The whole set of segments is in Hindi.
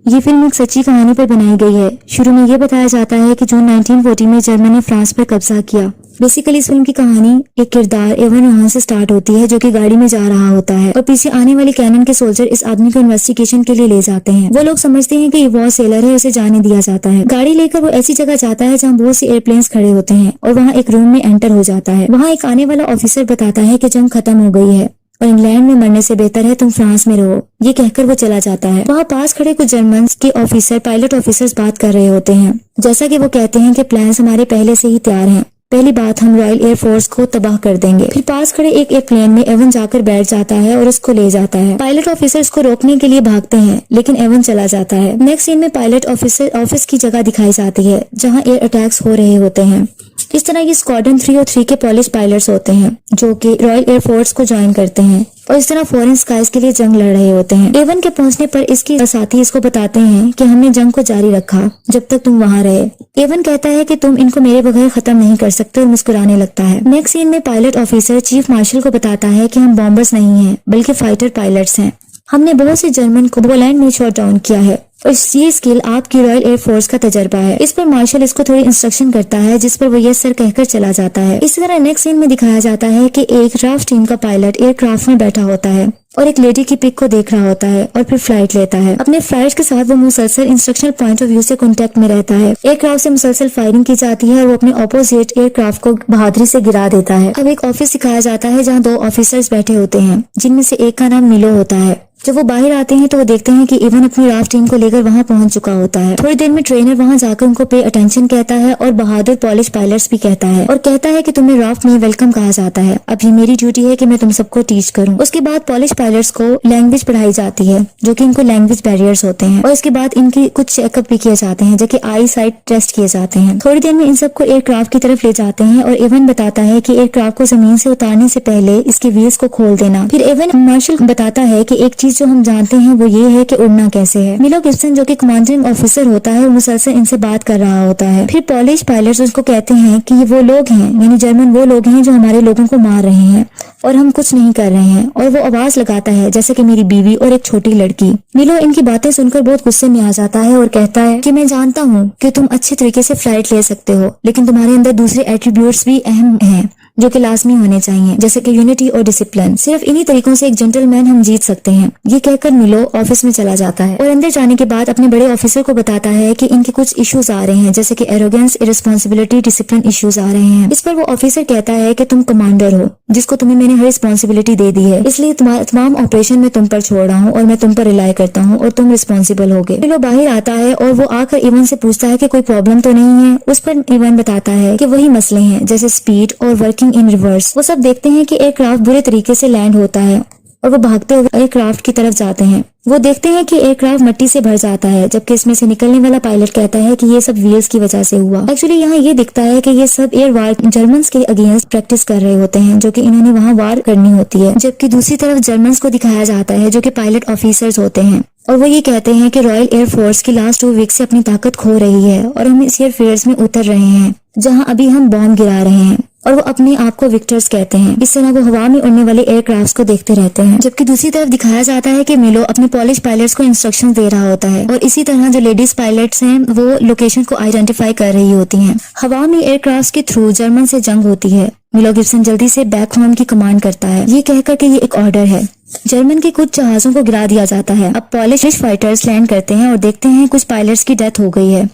ये फिल्म एक सच्ची कहानी पर बनाई गई है। शुरू में ये बताया जाता है कि जून 1940 में जर्मन ने फ्रांस पर कब्जा किया। बेसिकली इस फिल्म की कहानी एक किरदार एवन रोहान से स्टार्ट होती है, जो कि गाड़ी में जा रहा होता है और पीछे आने वाले कैनन के सोल्जर इस आदमी को इन्वेस्टिगेशन के लिए ले जाते हैं। वो लोग समझते हैं कि ये वॉर सेलर है, उसे जाने दिया जाता है। गाड़ी लेकर वो ऐसी जगह जाता है जहाँ बहुत सी एयरप्लेन्स खड़े होते हैं और वहाँ एक रूम में एंटर हो जाता है। वहाँ एक आने वाला ऑफिसर बताता है कि जंग खत्म हो गई है और इंग्लैंड में मरने से बेहतर है तुम फ्रांस में रहो। ये कहकर वो चला जाता है। वहाँ पास खड़े कुछ जर्मन के ऑफिसर पायलट ऑफिसर्स बात कर रहे होते हैं। जैसा कि वो कहते हैं कि प्लान्स हमारे पहले से ही तैयार हैं। पहली बात, हम रॉयल एयरफोर्स को तबाह कर देंगे। फिर पास खड़े एक एयरप्लेन में एवन जाकर बैठ जाता है और उसको ले जाता है। पायलट ऑफिसर उसको रोकने के लिए भागते हैं, लेकिन एवन चला जाता है। नेक्स्ट सीन में पायलट ऑफिसर ऑफिस की जगह दिखाई जाती है जहाँ एयर अटैक्स हो रहे होते हैं। इस तरह ये स्क्वाड्रन 3 और 3 के पॉलिश पायलट्स होते हैं जो कि रॉयल एयरफोर्स को ज्वाइन करते हैं और इस तरह फॉरेन स्काइज के लिए जंग लड़ रहे होते हैं। एवन के पहुंचने पर इसके साथी इसको बताते हैं कि हमने जंग को जारी रखा जब तक तुम वहां रहे। एवन कहता है कि तुम इनको मेरे बगैर खत्म नहीं कर सकते और मुस्कुराने लगता है। नेक्स्ट सीन में पायलट ऑफिसर चीफ मार्शल को बताता है कि हम बॉम्बर्स नहीं हैं बल्कि फाइटर पायलट्स हैं। हमने बहुत से जर्मन को पोलैंड में शॉट डाउन किया है और ये स्किल आपकी रॉयल एयरफोर्स का तजर्बा है। इस पर मार्शल इसको थोड़ी इंस्ट्रक्शन करता है, जिस पर वो यस सर कहकर चला जाता है। इसी तरह नेक्स्ट सीन में दिखाया जाता है कि एक राफ्ट टीम का पायलट एयरक्राफ्ट में बैठा होता है और एक लेडी की पिक को देख रहा होता है और फिर फ्लाइट लेता है। अपने फ्लाइट के साथ वो मुसलसल इंस्ट्रक्शनल पॉइंट ऑफ व्यू से कांटेक्ट में रहता है। एयरक्राफ्ट से मुसलसल फायरिंग की जाती है और वो अपने ऑपोजिट एयरक्राफ्ट को बहादुरी से गिरा देता है। अब एक ऑफिस दिखाया जाता है जहाँ 2 ऑफिसर्स बैठे होते हैं, जिनमें से एक का नाम मिलो होता है। जब वो बाहर आते हैं तो वो देखते हैं कि इवन अपनी राफ्ट टीम को लेकर वहां पहुंच चुका होता है। थोड़ी देर में ट्रेनर वहां जाकर उनको पे अटेंशन कहता है और बहादुर पॉलिश पायलट्स भी कहता है और कहता है कि तुम्हें राफ्ट में वेलकम कहा जाता है। अब ये मेरी ड्यूटी है कि मैं तुम सबको टीच करूं। उसके बाद पॉलिश पायलट्स को लैंग्वेज पढ़ाई जाती है, जो कि इनको लैंग्वेज बैरियर्स होते हैं, और इसके बाद इनकी कुछ चेकअप भी किए जाते हैं, जो कि आई साइट टेस्ट किए जाते हैं। थोड़ी देर में इन सबको एयरक्राफ्ट की तरफ ले जाते हैं और एवन बताता है कि एयरक्राफ्ट को जमीन से उतारने से पहले इसके व्हील्स को खोल देना। फिर एवन मार्शल बताता है कि एक चीज जो हम जानते हैं वो ये है कि उड़ना कैसे है। मिलो गिब्सन जो कि कमांडिंग ऑफिसर होता है, मुसलसल इनसे बात कर रहा होता है। फिर पॉलिश पायलट्स उसको कहते हैं कि ये वो लोग हैं, यानी जर्मन वो लोग हैं जो हमारे लोगों को मार रहे हैं और हम कुछ नहीं कर रहे हैं। और वो आवाज लगाता है जैसे कि मेरी बीवी और एक छोटी लड़की। मिलो इनकी बातें सुनकर बहुत गुस्से में आ जाता है और कहता है कि मैं जानता हूँ कि तुम अच्छे तरीके से फ्लाइट ले सकते हो, लेकिन तुम्हारे अंदर दूसरे एट्रीब्यूट्स भी अहम हैं जो कि लाजमी होने चाहिए, जैसे कि यूनिटी और डिसिप्लिन। सिर्फ इन्हीं तरीकों से एक जेंटलमैन हम जीत सकते हैं। ये कहकर मिलो ऑफिस में चला जाता है और अंदर जाने के बाद अपने बड़े ऑफिसर को बताता है कि इनके कुछ इश्यूज आ रहे हैं, जैसे कि एरोगेंस, इररिस्पांसिबिलिटी, डिसिप्लिन इश्यूज आ रहे हैं। इस पर वो ऑफिसर कहता है कि तुम कमांडर हो, जिसको तुम्हें मैंने हर रिस्पॉन्सिबिलिटी दे दी है, इसलिए तमाम ऑपरेशन में तुम पर छोड़ रहा हूँ और मैं तुम पर रिलाई करता हूँ और तुम रिस्पॉन्सिबल होगे। मिलो बाहर आता है और वो आकर इवन से पूछता है कि कोई प्रॉब्लम तो नहीं है। उस पर इवन बताता है कि वही मसले हैं, जैसे स्पीड और वर्किंग इन रिवर्स। वो सब देखते हैं कि एयरक्राफ्ट बुरे तरीके से लैंड होता है और वो भागते हुए एयरक्राफ्ट की तरफ जाते हैं। वो देखते हैं कि एयरक्राफ्ट मिट्टी से भर जाता है, जबकि इसमें से निकलने वाला पायलट कहता है कि ये सब व्हील्स की वजह से हुआ। एक्चुअली यहाँ ये दिखता है कि ये सब एयर वार जर्मन्स के अगेंस्ट प्रैक्टिस कर रहे होते हैं, जो कि इन्होंने वहाँ वार करनी होती है। जबकि दूसरी तरफ जर्मन्स को दिखाया जाता है जो कि पायलट ऑफिसर्स होते हैं और वो ये कहते हैं कि रॉयल एयरफोर्स की लास्ट 2 वीक से अपनी ताकत खो रही है और हम इस एयरफील्ड्स में उतर रहे हैं जहाँ अभी हम बॉम्ब गिरा रहे हैं, और वो अपने आप को विक्टर्स कहते हैं। इस तरह वो हवा में उड़ने वाले एयरक्राफ्ट्स को देखते रहते हैं। जबकि दूसरी तरफ दिखाया जाता है कि मिलो अपने पॉलिश पायलट्स को इंस्ट्रक्शन दे रहा होता है और इसी तरह जो लेडीज पायलट्स हैं वो लोकेशन को आइडेंटिफाई कर रही होती हैं। हवा में एयरक्राफ्ट्स के थ्रू जर्मन से जंग होती है। मिलो गिब्सन जल्दी से बैक होम की कमांड करता है, ये कहकर कि ये एक ऑर्डर है। जर्मन के कुछ जहाजों को गिरा दिया जाता है। अब पॉलिश फाइटर्स लैंड करते हैं और देखते हैं कुछ पायलट्स की डेथ हो गई है,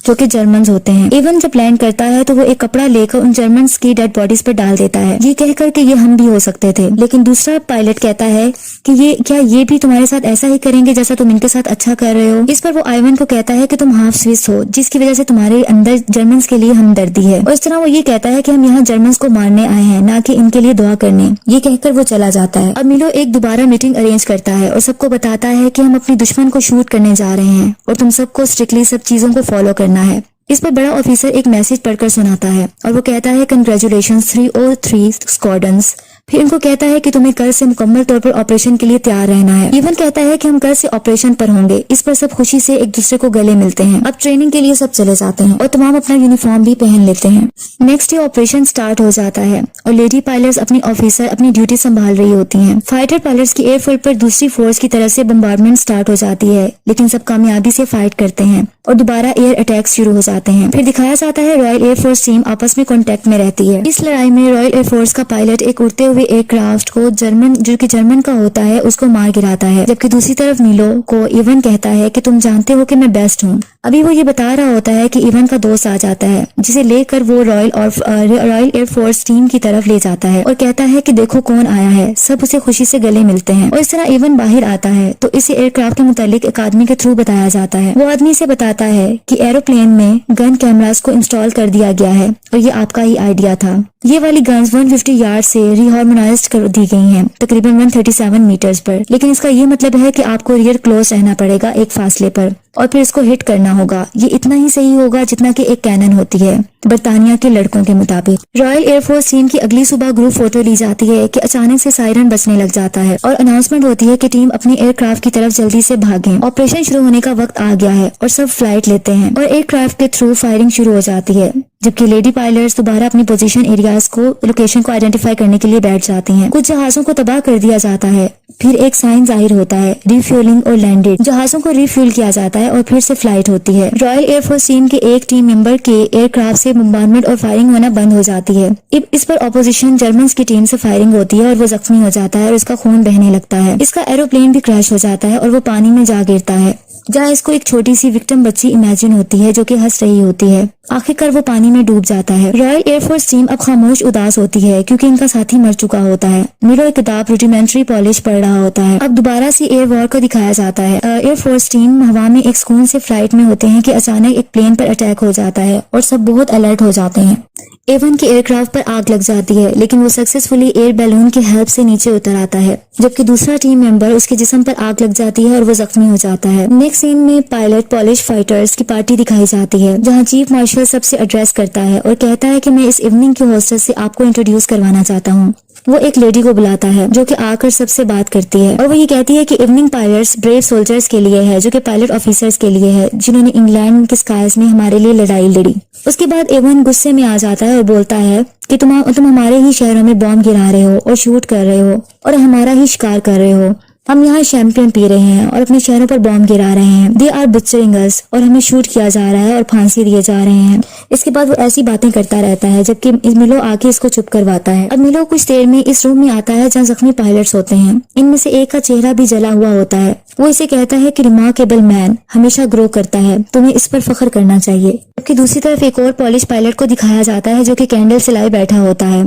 जो कि जर्मन्स होते हैं। इवन जब लैंड करता है तो वो एक कपड़ा लेकर उन जर्मन्स की डेड बॉडीज पर डाल देता है, ये कहकर कि ये हम भी हो सकते थे। लेकिन दूसरा पायलट कहता है कि ये भी तुम्हारे साथ ऐसा ही करेंगे जैसा तुम इनके साथ अच्छा कर रहे हो। इस पर वो आइवन को कहता है कि तुम हाफ स्विस हो, जिसकी वजह से तुम्हारे अंदर जर्मन्स के लिए हमदर्दी है। और इस तरह वो ये कहता है कि हम यहाँ जर्मन्स को मारने आए हैं, ना कि इनके लिए दुआ करने। ये कहकर वो चला जाता है। अब मिलो एक दोबारा मीटिंग अरेंज करता है और सबको बताता है कि हम अपने दुश्मन को शूट करने जा रहे हैं और तुम सबको स्ट्रिक्टली सब चीजों को फॉलो करना है। इस पर बड़ा ऑफिसर एक मैसेज पढ़कर सुनाता है और वो कहता है कंग्रेचुलेशंस 303 स्क्वाड्रंस, फिर उनको कहता है कि तुम्हें कल से मुकम्मल तौर पर ऑपरेशन के लिए तैयार रहना है। इवन कहता है कि हम कल से ऑपरेशन पर होंगे। इस पर सब खुशी से एक दूसरे को गले मिलते हैं। अब ट्रेनिंग के लिए सब चले जाते हैं और तमाम अपना यूनिफॉर्म भी पहन लेते हैं। नेक्स्ट डे ऑपरेशन स्टार्ट हो जाता है और लेडी पायलट्स अपनी ऑफिसर अपनी ड्यूटी संभाल रही होती हैं। फाइटर पायलट्स की एयरफील्ड पर दूसरी फोर्स की तरफ से बम्बार्डमेंट स्टार्ट हो जाती है, लेकिन सब कामयाबी से फाइट करते हैं और दोबारा एयर अटैक शुरू हो जाते हैं। फिर दिखाया जाता है रॉयल एयरफोर्स टीम आपस में कांटेक्ट में रहती है। इस लड़ाई में रॉयल एयरफोर्स का पायलट एक उड़ते हुए एयरक्राफ्ट को जो कि जर्मन का होता है उसको मार गिराता है, जबकि दूसरी तरफ मिलो को इवन कहता है कि तुम जानते हो कि मैं बेस्ट हूँ। अभी वो ये बता रहा होता है कि इवन का दोस्त आ जाता है, जिसे लेकर वो रॉयल एयरफोर्स टीम की तरफ ले जाता है और कहता है कि देखो कौन आया है। सब उसे खुशी से गले मिलते हैं और इस तरह इवन बाहर आता है तो इसे एयरक्राफ्ट के मुतालिक एक आदमी के थ्रू बताया जाता है। वो आदमी से बताता है कि एरोप्लेन में गन कैमरास को इंस्टॉल कर दिया गया है और ये आपका ही आइडिया था। ये वाली गन्स 150 यार्ड से रिहार्मोनाइज्ड कर दी गई हैं, तकरीबन 137 मीटर्स पर। लेकिन इसका ये मतलब है कि आपको रियर क्लोज रहना पड़ेगा एक फासले पर और फिर इसको हिट करना होगा। ये इतना ही सही होगा जितना कि एक कैनन होती है बरतानिया के लड़कों के मुताबिक। रॉयल एयरफोर्स टीम की अगली सुबह ग्रुप फोटो ली जाती है कि अचानक से सायरन बजने लग जाता है और अनाउंसमेंट होती है कि टीम अपने एयरक्राफ्ट की तरफ जल्दी से भागें। ऑपरेशन शुरू होने का वक्त आ गया है और सब फ्लाइट लेते हैं और एयरक्राफ्ट के थ्रू फायरिंग शुरू हो जाती है, जबकि लेडी पायलट्स दोबारा अपनी पोजीशन एरियाज को लोकेशन को आइडेंटिफाई करने के लिए बैठ जाती हैं। कुछ जहाजों को तबाह कर दिया जाता है। फिर एक साइन जाहिर होता है, रिफ्यूलिंग और लैंडेड। जहाजों को रिफ्यूल किया जाता है और फिर से फ्लाइट होती है। रॉयल एयरफोर्स टीम के एक टीम मेंबर के एयरक्राफ्ट से बम्बार्डमेंट और फायरिंग होना बंद हो जाती है। इस पर ऑपोजिशन जर्मन्स की टीम से फायरिंग होती है और वो जख्मी हो जाता है और उसका खून बहने लगता है। इसका एरोप्लेन भी क्रैश हो जाता है और वो पानी में जा गिरता है, जहाँ इसको एक छोटी सी विक्टिम बच्ची इमेजिन होती है जो कि हंस रही होती है। आखिरकार वो पानी में डूब जाता है। रॉयल एयरफोर्स टीम अब खामोश उदास होती है क्योंकि इनका साथी मर चुका होता है। मिलो एक किताब रूडिमेंट्री पॉलिश पढ़ रहा होता है। अब दोबारा से एयर वॉर को दिखाया जाता है। एयरफोर्स टीम हवा में एक सुकून से फ्लाइट में होते हैं कि अचानक एक प्लेन पर अटैक हो जाता है और सब बहुत अलर्ट हो जाते हैं। एवन के एयरक्राफ्ट पर आग लग जाती है, लेकिन वो सक्सेसफुली एयर बैलून की हेल्प से नीचे उतर आता है, जबकि दूसरा टीम मेंबर उसके जिस्म पर आग लग जाती है और वो जख्मी हो जाता है। नेक्स्ट सीन में पायलट पॉलिश फाइटर्स की पार्टी दिखाई जाती है, जहां चीफ मार्शल सबसे एड्रेस करता है और कहता है कि मैं इस इवनिंग के होस्टेस से आपको इंट्रोड्यूस करवाना चाहता हूँ। वो एक लेडी को बुलाता है जो कि आकर सबसे बात करती है और वो ये कहती है कि इवनिंग पायलट्स ब्रेव सोल्जर्स के लिए है, जो कि पायलट ऑफिसर्स के लिए है, जिन्होंने इंग्लैंड के स्काइज में हमारे लिए लड़ाई लड़ी। उसके बाद एवन गुस्से में आ जाता है और बोलता है कि तुम हमारे ही शहरों में बॉम्ब गिरा रहे हो और शूट कर रहे हो और हमारा ही शिकार कर रहे हो। हम यहाँ शैंपियन पी रहे हैं और अपने शहरों पर बॉम्ब गिरा रहे हैं। दे आर बुचरिंग अस, और हमें शूट किया जा रहा है और फांसी दिए जा रहे हैं। इसके बाद वो ऐसी बातें करता रहता है जबकि मिलो आके इसको चुप करवाता है। अब मिलो कुछ देर में इस रूम में आता है जहाँ जख्मी पायलट्स होते हैं। इनमें से एक का चेहरा भी जला हुआ होता है। वो इसे कहता है कि रिमार्केबल मैन हमेशा ग्रो करता है, तुम्हें इस पर फख्र करना चाहिए। जबकि दूसरी तरफ एक और पॉलिश पायलट को दिखाया जाता है जो कि कैंडल सिलाए बैठा होता है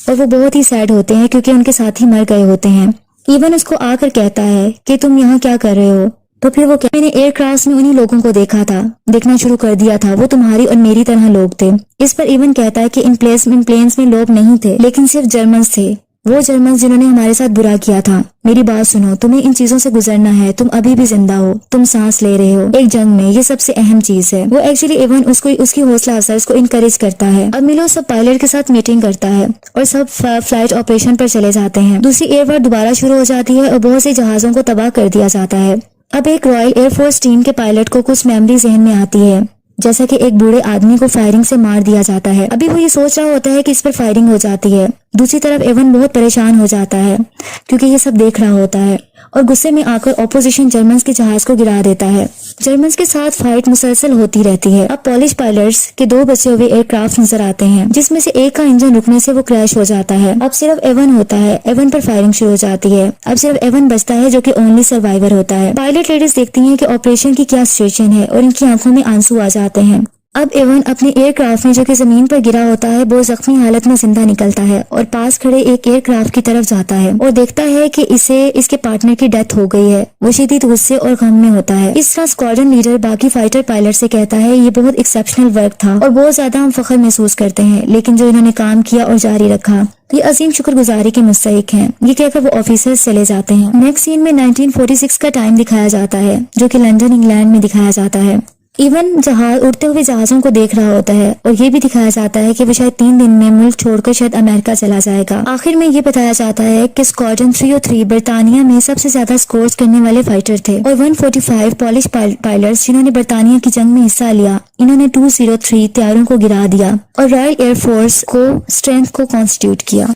और वो बहुत ही सैड होते हैं क्योंकि उनके साथी मर गए होते हैं। इवन उसको आकर कहता है कि तुम यहाँ क्या कर रहे हो? तो फिर वो क्या, मैंने एयरक्राफ्ट में उन्हीं लोगों को देखना शुरू कर दिया था, वो तुम्हारी और मेरी तरह लोग थे। इस पर इवन कहता है कि इन प्लेन्स में लोग नहीं थे, लेकिन सिर्फ जर्मन्स थे, वो जर्मन्स जिन्होंने हमारे साथ बुरा किया था। मेरी बात सुनो, तुम्हें इन चीजों से गुजरना है। तुम अभी भी जिंदा हो, तुम सांस ले रहे हो एक जंग में, ये सबसे अहम चीज है। वो एक्चुअली इवन उसकी हौसला अफजाई उसको इनकरेज करता है। अब मिलो सब पायलट के साथ मीटिंग करता है और सब फ्लाइट ऑपरेशन पर चले जाते हैं। दूसरी एयर वॉर दोबारा शुरू हो जाती है और बहुत से जहाजों को तबाह कर दिया जाता है। अब एक रॉयल एयरफोर्स टीम के पायलट को कुछ मेमोरी जहन में आती है, जैसा कि एक बूढ़े आदमी को फायरिंग से मार दिया जाता है। अभी वो ये सोच रहा होता है कि इस पर फायरिंग हो जाती है। दूसरी तरफ एवन बहुत परेशान हो जाता है क्योंकि ये सब देख रहा होता है और गुस्से में आकर ऑपोजिशन जर्मन्स के जहाज को गिरा देता है। जर्मन्स के साथ फाइट मुसलसल होती रहती है। अब पॉलिश पायलट्स के दो बचे हुए एयरक्राफ्ट नजर आते हैं, जिसमें से एक का इंजन रुकने से वो क्रैश हो जाता है। अब सिर्फ एवन होता है, एवन पर फायरिंग शुरू हो जाती है। अब सिर्फ एवन बचता है जो कि ओनली सर्वाइवर होता है। पायलट लेडीज देखती हैं कि ऑपरेशन की क्या सिचुएशन है और इनकी आंखों में आंसू आ जाते हैं। अब एवन अपने एयरक्राफ्ट में जो कि जमीन पर गिरा होता है वो जख्मी हालत में जिंदा निकलता है और पास खड़े एक एयरक्राफ्ट की तरफ जाता है और देखता है कि इसके पार्टनर की डेथ हो गई है। वो शदीद गुस्से और गम में होता है। इस तरह स्क्वाड्रन लीडर बाकी फाइटर पायलट से कहता है ये बहुत एक्सेप्शनल वर्क था और बहुत ज्यादा हम फख्र महसूस करते हैं, लेकिन जो इन्होंने काम किया और जारी रखा, ये अजीम शुक्रगुजारी के मुस्तहिक हैं। ये कहकर वो ऑफिसर्स चले जाते हैं। नेक्स्ट सीन में 1946 का टाइम दिखाया जाता है जो कि लंदन इंग्लैंड में दिखाया जाता है। इवन जहाज उड़ते हुए जहाजों को देख रहा होता है और ये भी दिखाया जाता है कि वो शायद 3 दिन में मुल्क छोड़कर शायद अमेरिका चला जाएगा। आखिर में ये बताया जाता है कि स्क्वाड्रन 303 बर्तानिया में सबसे ज्यादा स्कोर्स करने वाले फाइटर थे और 145 पॉलिश पायलट्स जिन्होंने बर्तानिया की जंग में हिस्सा लिया, इन्होंने 203 तैयारों को गिरा दिया और रॉयल एयरफोर्स को स्ट्रेंथ को कॉन्स्टिट्यूट किया।